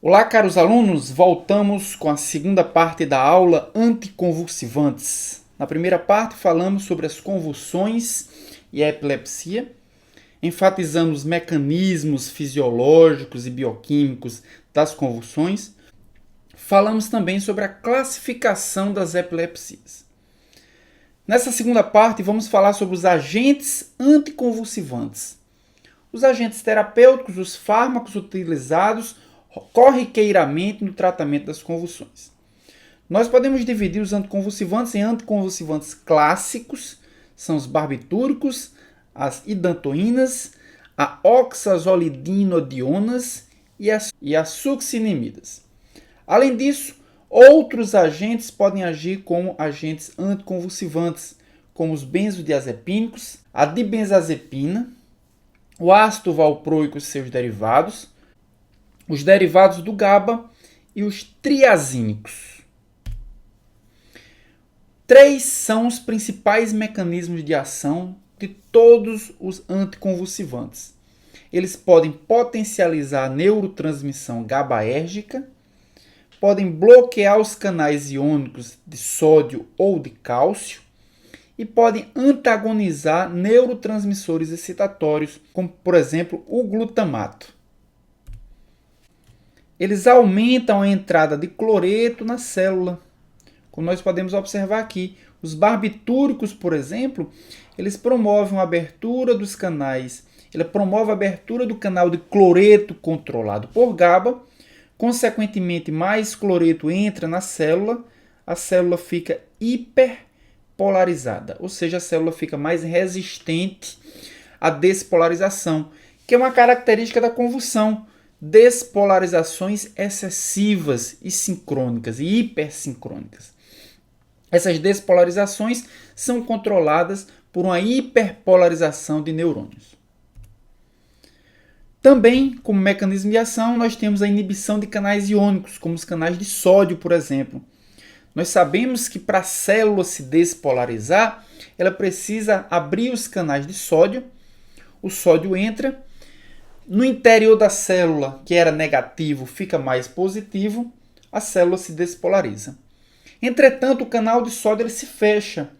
Olá, caros alunos! Voltamos com a segunda parte da aula anticonvulsivantes. Na primeira parte, falamos sobre as convulsões e a epilepsia, enfatizando os mecanismos fisiológicos e bioquímicos das convulsões. Falamos também sobre a classificação das epilepsias. Nessa segunda parte, vamos falar sobre os agentes anticonvulsivantes. Os agentes terapêuticos, os fármacos utilizados corriqueiramente no tratamento das convulsões. Nós podemos dividir os anticonvulsivantes em anticonvulsivantes clássicos, são os barbitúricos, as idantoínas, a oxazolidinodionas e as succinimidas. Além disso, outros agentes podem agir como agentes anticonvulsivantes, como os benzodiazepínicos, a dibenzazepina, o ácido valproico e seus derivados, os derivados do GABA e os triazínicos. Três são os principais mecanismos de ação de todos os anticonvulsivantes. Eles podem potencializar a neurotransmissão GABAérgica, podem bloquear os canais iônicos de sódio ou de cálcio e podem antagonizar neurotransmissores excitatórios, como, por exemplo, o glutamato. Eles aumentam a entrada de cloreto na célula, como nós podemos observar aqui. Os barbitúricos, por exemplo, eles promovem a abertura dos canais. Ele promove a abertura do canal de cloreto controlado por GABA. Consequentemente, mais cloreto entra na célula, a célula fica hiperpolarizada, ou seja, a célula fica mais resistente à despolarização, que é uma característica da convulsão. Despolarizações excessivas e sincrônicas e hipersincrônicas. Essas despolarizações são controladas por uma hiperpolarização de neurônios. Também, como mecanismo de ação, nós temos a inibição de canais iônicos, como os canais de sódio, por exemplo. Nós sabemos que para a célula se despolarizar, ela precisa abrir os canais de sódio, o sódio entra. No interior da célula, que era negativo, fica mais positivo, a célula se despolariza. Entretanto, o canal de sódio ele se fecha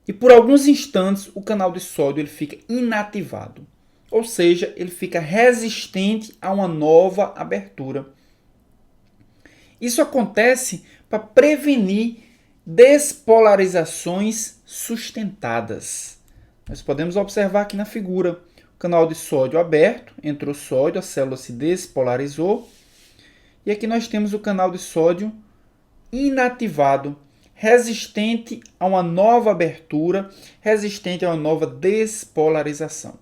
e por alguns instantes o canal de sódio ele fica inativado, ou seja, ele fica resistente a uma nova abertura. Isso acontece para prevenir despolarizações sustentadas. Nós podemos observar aqui na figura. Canal de sódio aberto, entrou sódio, a célula se despolarizou. E aqui nós temos o canal de sódio inativado, resistente a uma nova abertura, resistente a uma nova despolarização.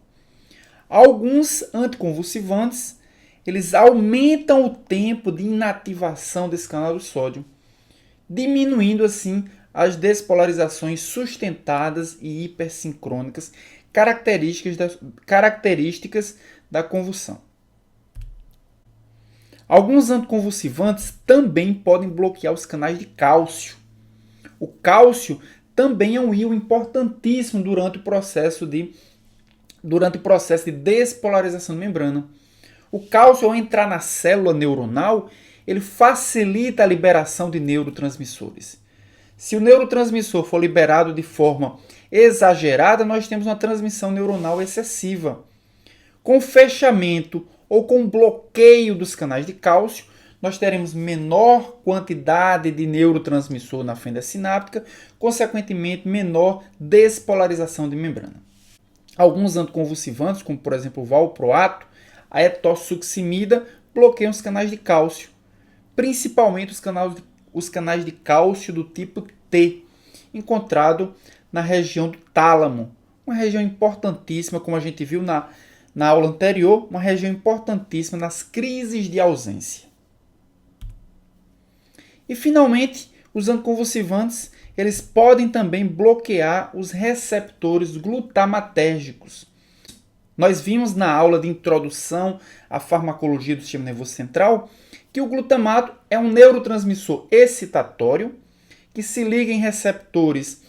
Alguns anticonvulsivantes, eles aumentam o tempo de inativação desse canal de sódio, diminuindo assim as despolarizações sustentadas e hipersincrônicas, características da convulsão. Alguns anticonvulsivantes também podem bloquear os canais de cálcio. O cálcio também é um íon importantíssimo durante o processo de despolarização da membrana. O cálcio, ao entrar na célula neuronal, ele facilita a liberação de neurotransmissores. Se o neurotransmissor for liberado de forma exagerada, nós temos uma transmissão neuronal excessiva. Com fechamento ou com bloqueio dos canais de cálcio, nós teremos menor quantidade de neurotransmissor na fenda sináptica, consequentemente menor despolarização de membrana. Alguns anticonvulsivantes, como por exemplo o valproato, a etosuximida, bloqueiam os canais de cálcio, principalmente os canais de cálcio do tipo T, encontrado na região do tálamo, uma região importantíssima, como a gente viu na aula anterior, uma região importantíssima nas crises de ausência. E, finalmente, os anticonvulsivantes eles podem também bloquear os receptores glutamatérgicos. Nós vimos na aula de introdução à farmacologia do sistema nervoso central que o glutamato é um neurotransmissor excitatório que se liga em receptores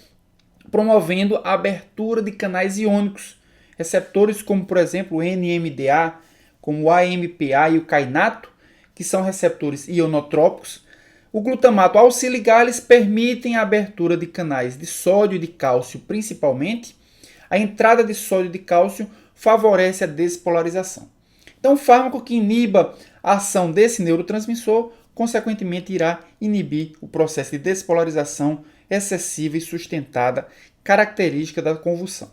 promovendo a abertura de canais iônicos. Receptores como, por exemplo, o NMDA, como o AMPA e o kainato, que são receptores ionotrópicos. O glutamato, ao se ligar, eles permitem a abertura de canais de sódio e de cálcio, principalmente. A entrada de sódio e de cálcio favorece a despolarização. Então, o fármaco que iniba a ação desse neurotransmissor, consequentemente, irá inibir o processo de despolarização excessiva e sustentada, característica da convulsão.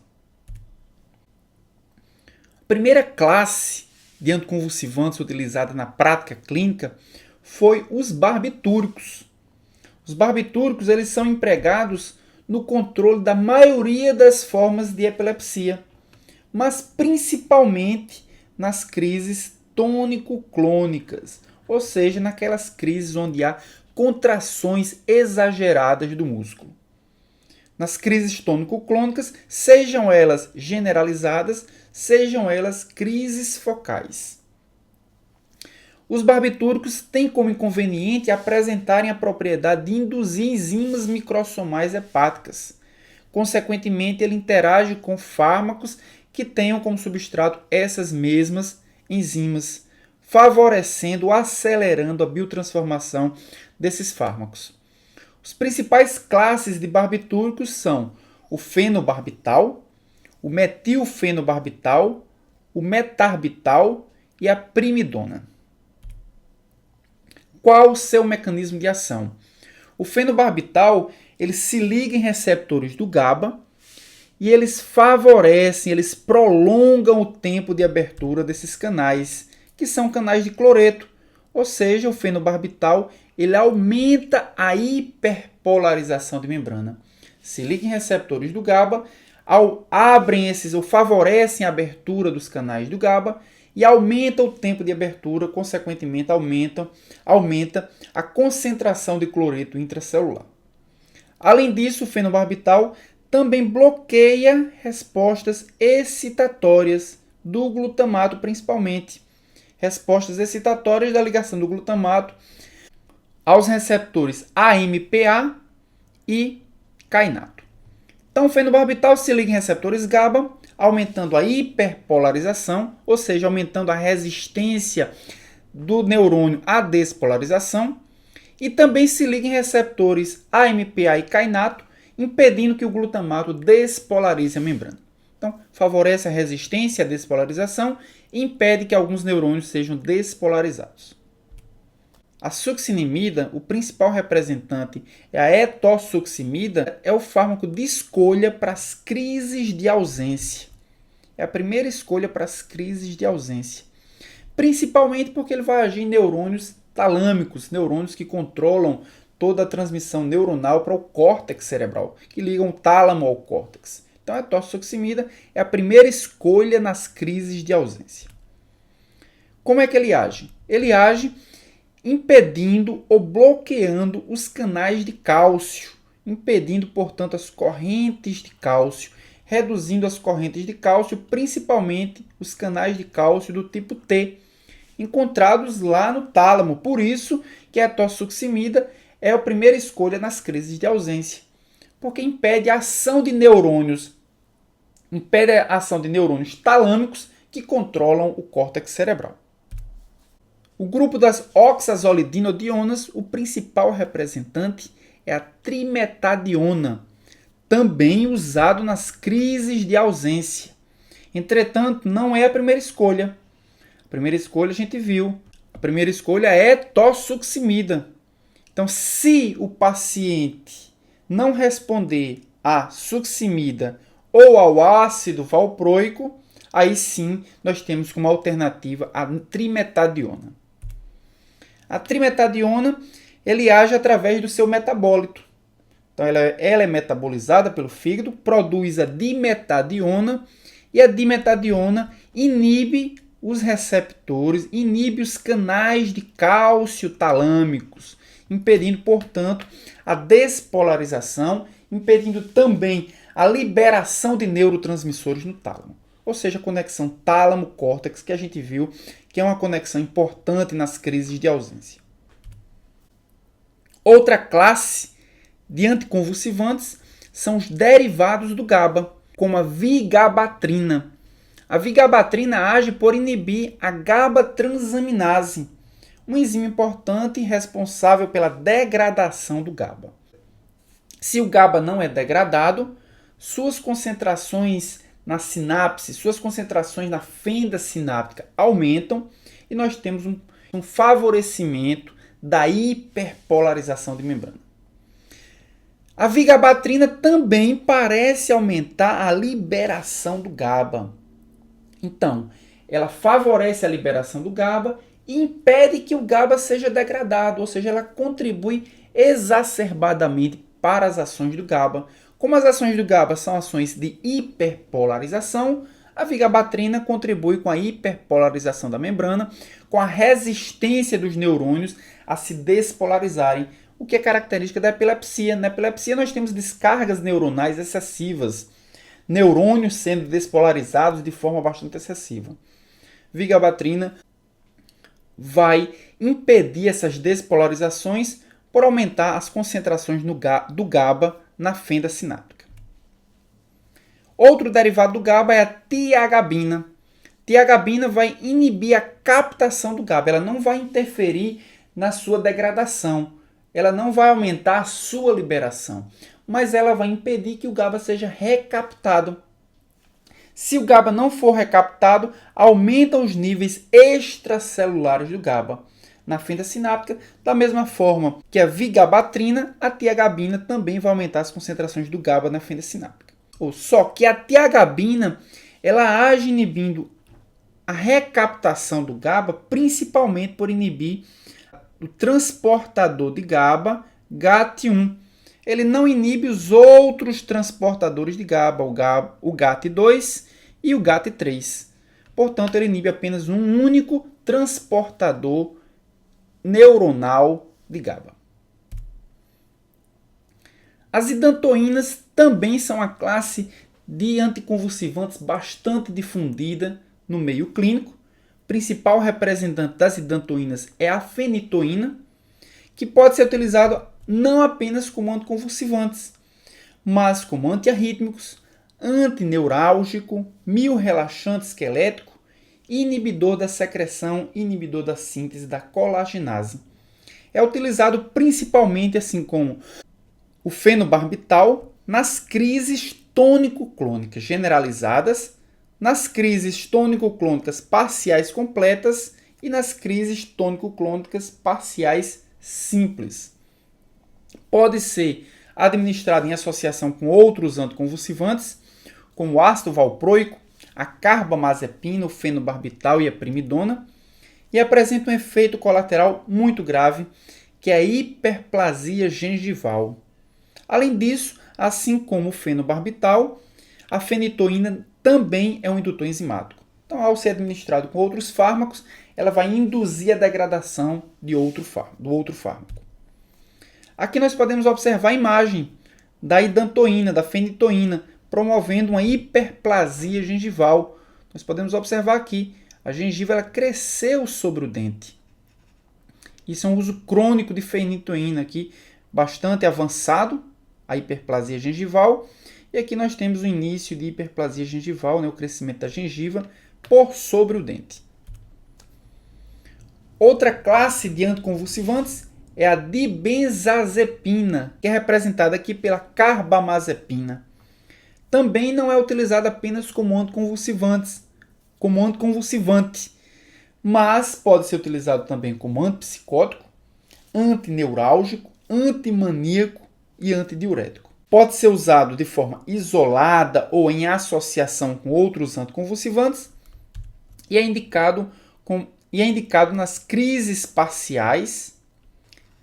A primeira classe de anticonvulsivantes utilizada na prática clínica foi os barbitúricos. Os barbitúricos eles são empregados no controle da maioria das formas de epilepsia, mas principalmente nas crises tônico-clônicas, ou seja, naquelas crises onde há contrações exageradas do músculo. Nas crises tônico-clônicas, sejam elas generalizadas, sejam elas crises focais. Os barbitúricos têm como inconveniente apresentarem a propriedade de induzir enzimas microssomais hepáticas. Consequentemente, ele interage com fármacos que tenham como substrato essas mesmas enzimas, favorecendo ou acelerando a biotransformação desses fármacos. As principais classes de barbitúricos são o fenobarbital, o metilfenobarbital, o metarbital e a primidona. Qual o seu mecanismo de ação? O fenobarbital ele se liga em receptores do GABA e eles favorecem, eles prolongam o tempo de abertura desses canais, que são canais de cloreto. Ou seja, o fenobarbital ele aumenta a hiperpolarização de membrana. Se liga em receptores do GABA, abrem esses ou favorecem a abertura dos canais do GABA e aumenta o tempo de abertura, consequentemente aumenta a concentração de cloreto intracelular. Além disso, o fenobarbital também bloqueia respostas excitatórias do glutamato, principalmente. Respostas excitatórias da ligação do glutamato aos receptores AMPA e kainato. Então, o fenobarbital se liga em receptores GABA, aumentando a hiperpolarização, ou seja, aumentando a resistência do neurônio à despolarização, e também se liga em receptores AMPA e kainato, impedindo que o glutamato despolarize a membrana. Então, favorece a resistência à despolarização e impede que alguns neurônios sejam despolarizados. A succinimida, o principal representante é a etosuximida, é o fármaco de escolha para as crises de ausência. É a primeira escolha para as crises de ausência. Principalmente porque ele vai agir em neurônios talâmicos, neurônios que controlam toda a transmissão neuronal para o córtex cerebral, que ligam o tálamo ao córtex. Então, a etosuximida é a primeira escolha nas crises de ausência. Como é que ele age? Ele age impedindo ou bloqueando os canais de cálcio, impedindo, portanto, as correntes de cálcio, reduzindo as correntes de cálcio, principalmente os canais de cálcio do tipo T, encontrados lá no tálamo. Por isso que a etosuximida é a primeira escolha nas crises de ausência, porque impede a ação de neurônios, talâmicos que controlam o córtex cerebral. O grupo das oxazolidinodionas, o principal representante é a trimetadiona, também usado nas crises de ausência. Entretanto, não é a primeira escolha. A primeira escolha a gente viu. A primeira escolha é etosuximida. Então, se o paciente não responder à succinimida ou ao ácido valproico, aí sim nós temos como alternativa a trimetadiona. A trimetadiona ele age através do seu metabólito. Então, ela é metabolizada pelo fígado, produz a dimetadiona e a dimetadiona inibe os receptores, inibe os canais de cálcio talâmicos, impedindo, portanto, a despolarização, impedindo também a liberação de neurotransmissores no tálamo. Ou seja, a conexão tálamo-córtex que a gente viu que é uma conexão importante nas crises de ausência. Outra classe de anticonvulsivantes são os derivados do GABA, como a vigabatrina. A vigabatrina age por inibir a GABA transaminase, uma enzima importante responsável pela degradação do GABA. Se o GABA não é degradado, suas concentrações na sinapse, suas concentrações na fenda sináptica aumentam e nós temos um favorecimento da hiperpolarização de membrana. A vigabatrina também parece aumentar a liberação do GABA. Então, ela favorece a liberação do GABA e impede que o GABA seja degradado, ou seja, ela contribui exacerbadamente para as ações do GABA. Como as ações do GABA são ações de hiperpolarização, a vigabatrina contribui com a hiperpolarização da membrana, com a resistência dos neurônios a se despolarizarem, o que é característica da epilepsia. Na epilepsia nós temos descargas neuronais excessivas, neurônios sendo despolarizados de forma bastante excessiva. Vigabatrina vai impedir essas despolarizações por aumentar as concentrações do GABA na fenda sináptica. Outro derivado do GABA é a tiagabina. Tiagabina vai inibir a captação do GABA, ela não vai interferir na sua degradação, ela não vai aumentar a sua liberação, mas ela vai impedir que o GABA seja recaptado. Se o GABA não for recaptado, aumentam os níveis extracelulares do GABA na fenda sináptica. Da mesma forma que a vigabatrina, a tiagabina também vai aumentar as concentrações do GABA na fenda sináptica. Só que a tiagabina ela age inibindo a recaptação do GABA, principalmente por inibir o transportador de GABA, GAT1. Ele não inibe os outros transportadores de GABA, o GAT2 e o GAT3. Portanto, ele inibe apenas um único transportador neuronal de GABA. As idantoínas também são uma classe de anticonvulsivantes bastante difundida no meio clínico. O principal representante das idantoínas é a fenitoína, que pode ser utilizado não apenas como anticonvulsivantes, mas como antiarrítmicos, antineurálgico, miorrelaxante esquelético e inibidor da secreção e inibidor da síntese da colagenase. É utilizado principalmente, assim como o fenobarbital, nas crises tônico-clônicas generalizadas, nas crises tônico-clônicas parciais completas e nas crises tônico-clônicas parciais simples. Pode ser administrado em associação com outros anticonvulsivantes, como o ácido valproico, a carbamazepina, o fenobarbital e a primidona, e apresenta um efeito colateral muito grave, que é a hiperplasia gengival. Além disso, assim como o fenobarbital, a fenitoína também é um indutor enzimático. Então, ao ser administrado com outros fármacos, ela vai induzir a degradação do outro fármaco. Aqui nós podemos observar a imagem da idantoína, da fenitoína, promovendo uma hiperplasia gengival. Nós podemos observar aqui, a gengiva ela cresceu sobre o dente. Isso é um uso crônico de fenitoína aqui, bastante avançado, a hiperplasia gengival. E aqui nós temos o início de hiperplasia gengival, o crescimento da gengiva por sobre o dente. Outra classe de anticonvulsivantes é a dibenzazepina, que é representada aqui pela carbamazepina. Também não é utilizada apenas como anticonvulsivante, mas pode ser utilizado também como antipsicótico, antineurálgico, antimaníaco e antidiurético. Pode ser usado de forma isolada ou em associação com outros anticonvulsivantes e é indicado nas crises parciais,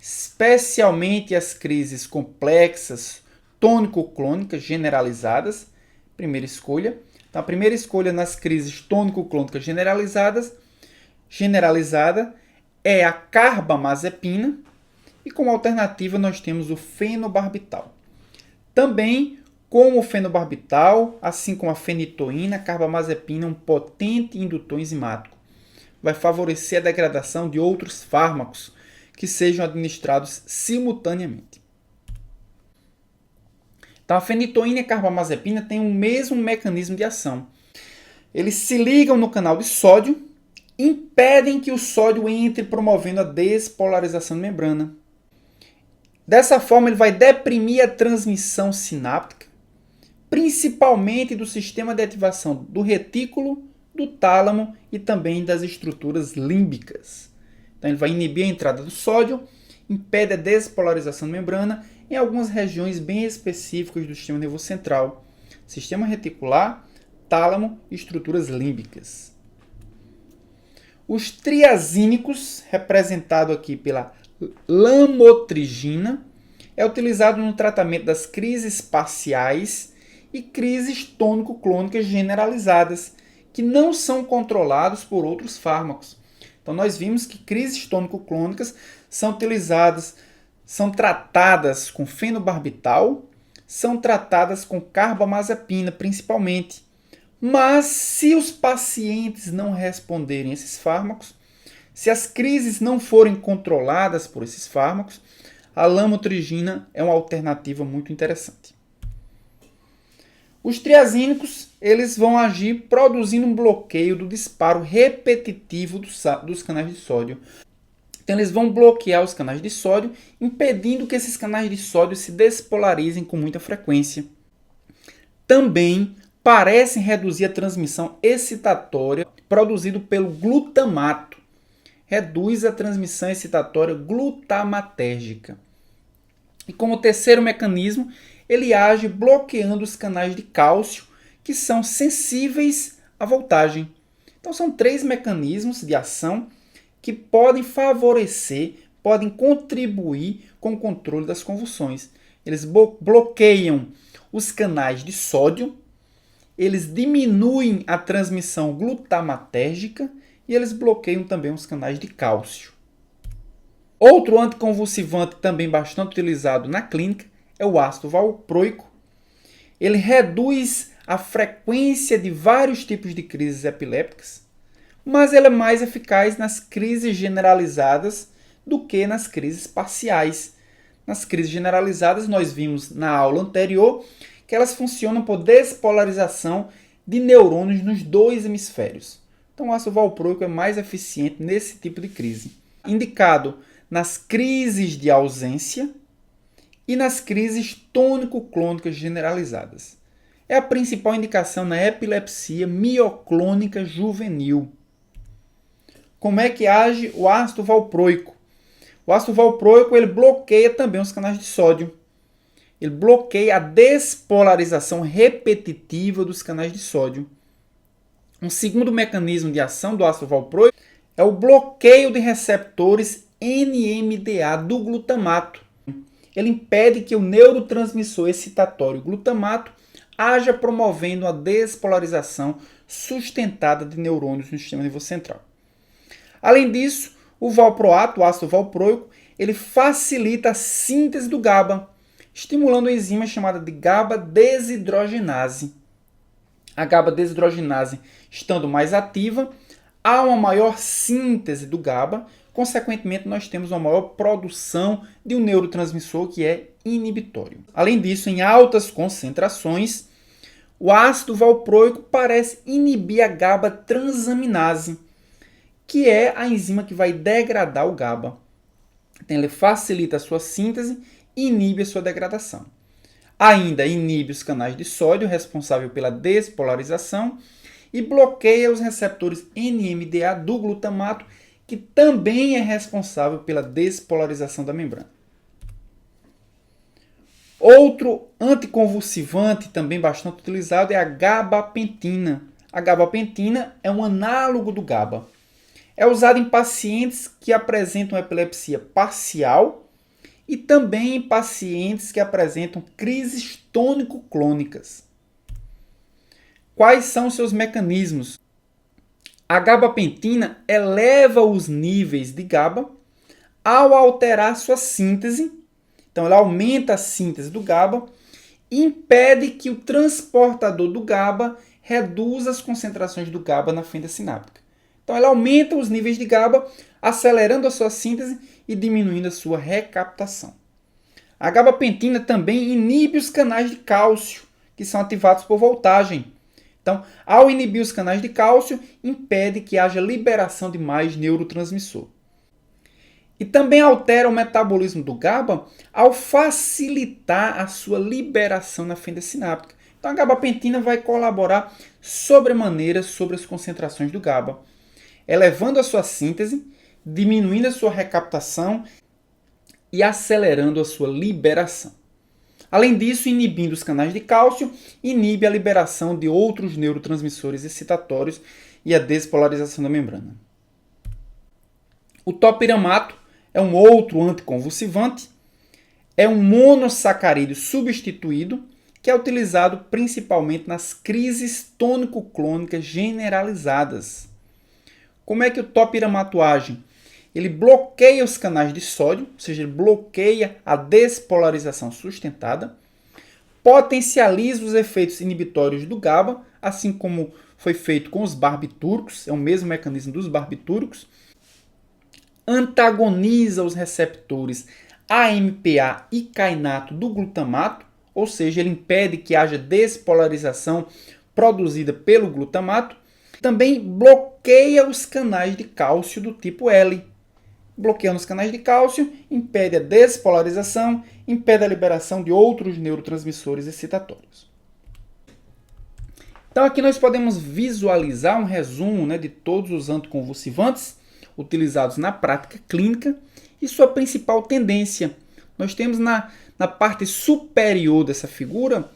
especialmente as crises complexas tônico-clônicas generalizadas. Primeira escolha. Então, a primeira escolha nas crises tônico-clônicas generalizada é a carbamazepina e como alternativa nós temos o fenobarbital. Também, como o fenobarbital, assim como a fenitoína, a carbamazepina é um potente indutor enzimático. Vai favorecer a degradação de outros fármacos que sejam administrados simultaneamente. Então, a fenitoína e a carbamazepina têm o mesmo mecanismo de ação. Eles se ligam no canal de sódio impedem que o sódio entre, promovendo a despolarização da membrana. Dessa forma, ele vai deprimir a transmissão sináptica, principalmente do sistema de ativação do retículo, do tálamo e também das estruturas límbicas. Então, ele vai inibir a entrada do sódio, impede a despolarização da membrana em algumas regiões bem específicas do sistema nervoso central, sistema reticular, tálamo e estruturas límbicas. Os triazínicos, representado aqui pela lamotrigina, é utilizado no tratamento das crises parciais e crises tônico-clônicas generalizadas, que não são controlados por outros fármacos. Então, nós vimos que crises tônico-clônicas são utilizadas, são tratadas com fenobarbital, são tratadas com carbamazepina, principalmente. Mas, se os pacientes não responderem a esses fármacos, se as crises não forem controladas por esses fármacos, a lamotrigina é uma alternativa muito interessante. Os triazínicos, eles vão agir produzindo um bloqueio do disparo repetitivo dos canais de sódio. Então, eles vão bloquear os canais de sódio, impedindo que esses canais de sódio se despolarizem com muita frequência. Também parecem reduzir a transmissão excitatória produzida pelo glutamato. Reduz a transmissão excitatória glutamatérgica. E como terceiro mecanismo, ele age bloqueando os canais de cálcio, que são sensíveis à voltagem. Então, são 3 mecanismos de ação que podem favorecer, podem contribuir com o controle das convulsões. Eles bloqueiam os canais de sódio, eles diminuem a transmissão glutamatérgica e eles bloqueiam também os canais de cálcio. Outro anticonvulsivante também bastante utilizado na clínica é o ácido valproico. Ele reduz a frequência de vários tipos de crises epilépticas, mas ele é mais eficaz nas crises generalizadas do que nas crises parciais. Nas crises generalizadas, nós vimos na aula anterior que elas funcionam por despolarização de neurônios nos 2 hemisférios. Então, o ácido valproico é mais eficiente nesse tipo de crise. Indicado nas crises de ausência e nas crises tônico-clônicas generalizadas. É a principal indicação na epilepsia mioclônica juvenil. Como é que age o ácido valproico? O ácido valproico ele bloqueia também os canais de sódio. Ele bloqueia a despolarização repetitiva dos canais de sódio. Um segundo mecanismo de ação do ácido valproico é o bloqueio de receptores NMDA do glutamato. Ele impede que o neurotransmissor excitatório glutamato haja promovendo a despolarização sustentada de neurônios no sistema nervoso central. Além disso, o valproato, o ácido valproico, ele facilita a síntese do GABA, estimulando a enzima chamada de GABA desidrogenase. A GABA desidrogenase estando mais ativa, há uma maior síntese do GABA, consequentemente nós temos uma maior produção de um neurotransmissor que é inibitório. Além disso, em altas concentrações, o ácido valproico parece inibir a GABA transaminase, que é a enzima que vai degradar o GABA. Então, ele facilita a sua síntese e inibe a sua degradação. Ainda inibe os canais de sódio, responsável pela despolarização, e bloqueia os receptores NMDA do glutamato, que também é responsável pela despolarização da membrana. Outro anticonvulsivante também bastante utilizado é a gabapentina. A gabapentina é um análogo do GABA. É usado em pacientes que apresentam epilepsia parcial e também em pacientes que apresentam crises tônico-clônicas. Quais são seus mecanismos? A gabapentina eleva os níveis de GABA ao alterar sua síntese. Então, ela aumenta a síntese do GABA e impede que o transportador do GABA reduza as concentrações do GABA na fenda sináptica. Então, ela aumenta os níveis de GABA, acelerando a sua síntese e diminuindo a sua recaptação. A gabapentina também inibe os canais de cálcio, que são ativados por voltagem. Então, ao inibir os canais de cálcio, impede que haja liberação de mais neurotransmissor. E também altera o metabolismo do GABA ao facilitar a sua liberação na fenda sináptica. Então, a gabapentina vai colaborar sobremaneira sobre as concentrações do GABA, elevando a sua síntese, diminuindo a sua recaptação e acelerando a sua liberação. Além disso, inibindo os canais de cálcio, inibe a liberação de outros neurotransmissores excitatórios e a despolarização da membrana. O topiramato é um outro anticonvulsivante, é um monossacarídeo substituído que é utilizado principalmente nas crises tônico-clônicas generalizadas. Como é que o topiramato age? Ele bloqueia os canais de sódio, ou seja, ele bloqueia a despolarização sustentada, potencializa os efeitos inibitórios do GABA, assim como foi feito com os barbitúricos, é o mesmo mecanismo dos barbitúricos, antagoniza os receptores AMPA e kainato do glutamato, ou seja, ele impede que haja despolarização produzida pelo glutamato. Também bloqueia os canais de cálcio do tipo L. Bloqueando os canais de cálcio, impede a despolarização, impede a liberação de outros neurotransmissores excitatórios. Então aqui nós podemos visualizar um resumo, de todos os anticonvulsivantes utilizados na prática clínica e sua principal tendência. Nós temos na parte superior dessa figura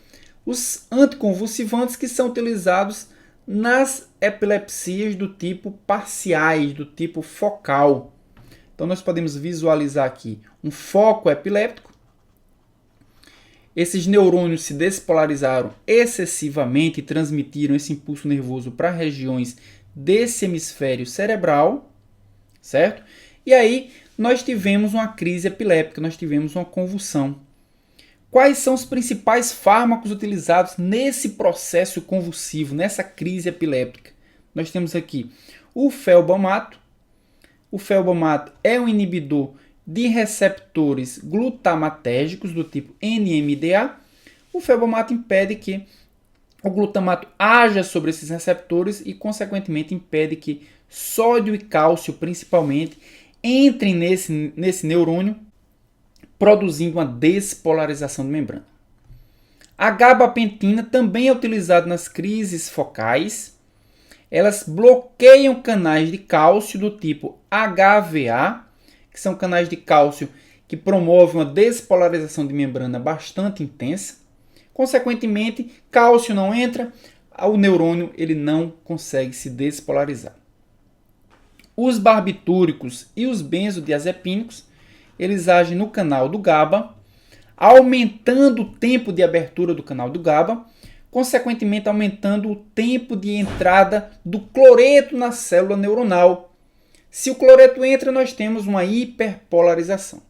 os anticonvulsivantes que são utilizados nas epilepsias do tipo parciais, do tipo focal. Então nós podemos visualizar aqui um foco epiléptico. Esses neurônios se despolarizaram excessivamente e transmitiram esse impulso nervoso para regiões desse hemisfério cerebral, certo? E aí nós tivemos uma crise epiléptica, nós tivemos uma convulsão. Quais são os principais fármacos utilizados nesse processo convulsivo, nessa crise epiléptica? Nós temos aqui o felbamato. O felbamato é um inibidor de receptores glutamatérgicos do tipo NMDA. O felbamato impede que o glutamato haja sobre esses receptores e, consequentemente, impede que sódio e cálcio, principalmente, entrem nesse neurônio, produzindo uma despolarização de membrana. A gabapentina também é utilizada nas crises focais. Elas bloqueiam canais de cálcio do tipo HVA, que são canais de cálcio que promovem uma despolarização de membrana bastante intensa. Consequentemente, cálcio não entra, o neurônio ele não consegue se despolarizar. Os barbitúricos e os benzodiazepínicos, eles agem no canal do GABA, aumentando o tempo de abertura do canal do GABA, consequentemente aumentando o tempo de entrada do cloreto na célula neuronal. Se o cloreto entra, nós temos uma hiperpolarização.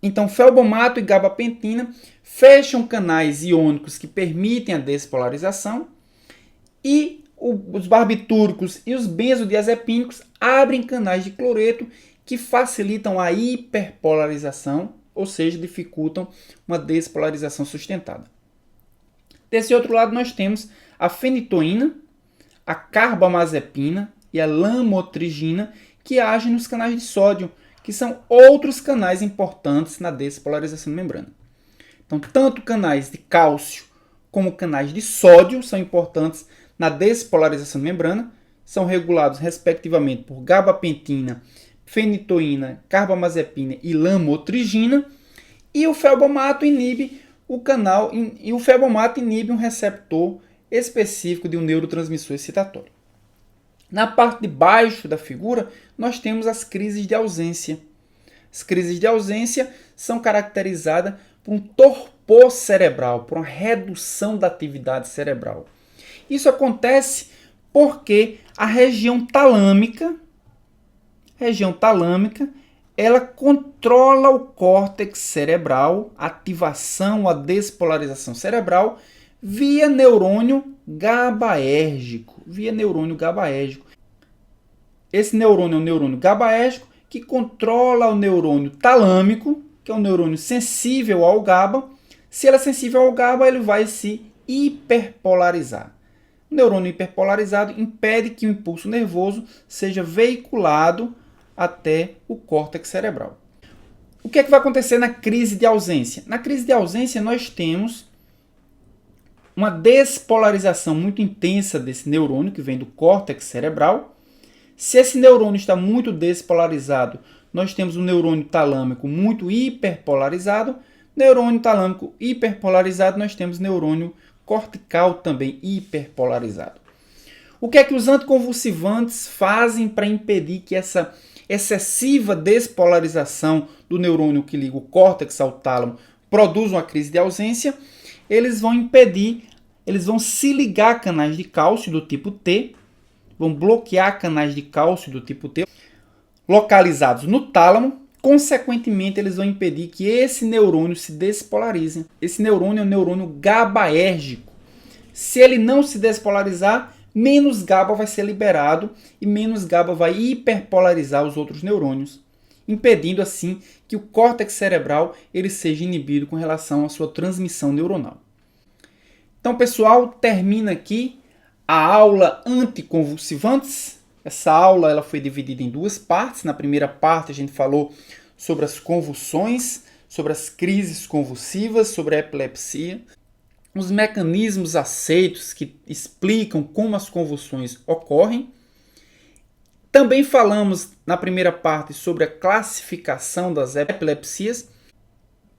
Então, felbamato e gabapentina fecham canais iônicos que permitem a despolarização e os barbitúricos e os benzodiazepínicos abrem canais de cloreto que facilitam a hiperpolarização, ou seja, dificultam uma despolarização sustentada. Desse outro lado, nós temos a fenitoína, a carbamazepina e a lamotrigina, que agem nos canais de sódio, que são outros canais importantes na despolarização da membrana. Então, tanto canais de cálcio como canais de sódio são importantes na despolarização da membrana, são regulados respectivamente por gabapentina, fenitoína, carbamazepina e lamotrigina, e o felbamato inibe um receptor específico de um neurotransmissor excitatório. Na parte de baixo da figura, nós temos as crises de ausência. As crises de ausência são caracterizadas por um torpor cerebral, por uma redução da atividade cerebral. Isso acontece porque a região talâmica, ela controla o córtex cerebral, a ativação, a despolarização cerebral, via neurônio GABAérgico. Esse neurônio é um neurônio GABAérgico que controla o neurônio talâmico, que é um neurônio sensível ao GABA. Se ele é sensível ao GABA, ele vai se hiperpolarizar. O neurônio hiperpolarizado impede que o impulso nervoso seja veiculado até o córtex cerebral. O que é que vai acontecer na crise de ausência? Na crise de ausência, nós temos uma despolarização muito intensa desse neurônio que vem do córtex cerebral. Se esse neurônio está muito despolarizado, nós temos um neurônio talâmico muito hiperpolarizado. Neurônio talâmico hiperpolarizado, nós temos neurônio cortical também hiperpolarizado. O que é que os anticonvulsivantes fazem para impedir que essa excessiva despolarização do neurônio que liga o córtex ao tálamo produza uma crise de ausência? Eles vão impedir, eles vão se ligar a canais de cálcio do tipo T, vão bloquear canais de cálcio do tipo T localizados no tálamo. Consequentemente, eles vão impedir que esse neurônio se despolarize. Esse neurônio é um neurônio GABAérgico. Se ele não se despolarizar, menos GABA vai ser liberado e menos GABA vai hiperpolarizar os outros neurônios, impedindo assim que o córtex cerebral ele seja inibido com relação à sua transmissão neuronal. Então, pessoal, termina aqui a aula anticonvulsivantes. Essa aula ela foi dividida em duas partes. Na primeira parte a gente falou sobre as convulsões, sobre as crises convulsivas, sobre a epilepsia, os mecanismos aceitos que explicam como as convulsões ocorrem. Também falamos na primeira parte sobre a classificação das epilepsias,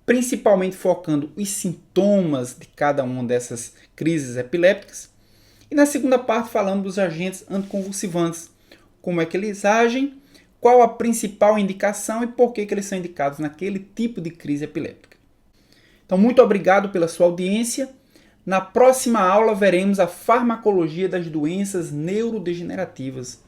principalmente focando os sintomas de cada uma dessas crises epilépticas. E na segunda parte falamos dos agentes anticonvulsivantes, como é que eles agem, qual a principal indicação e por que eles são indicados naquele tipo de crise epiléptica. Então, muito obrigado pela sua audiência. Na próxima aula veremos a farmacologia das doenças neurodegenerativas.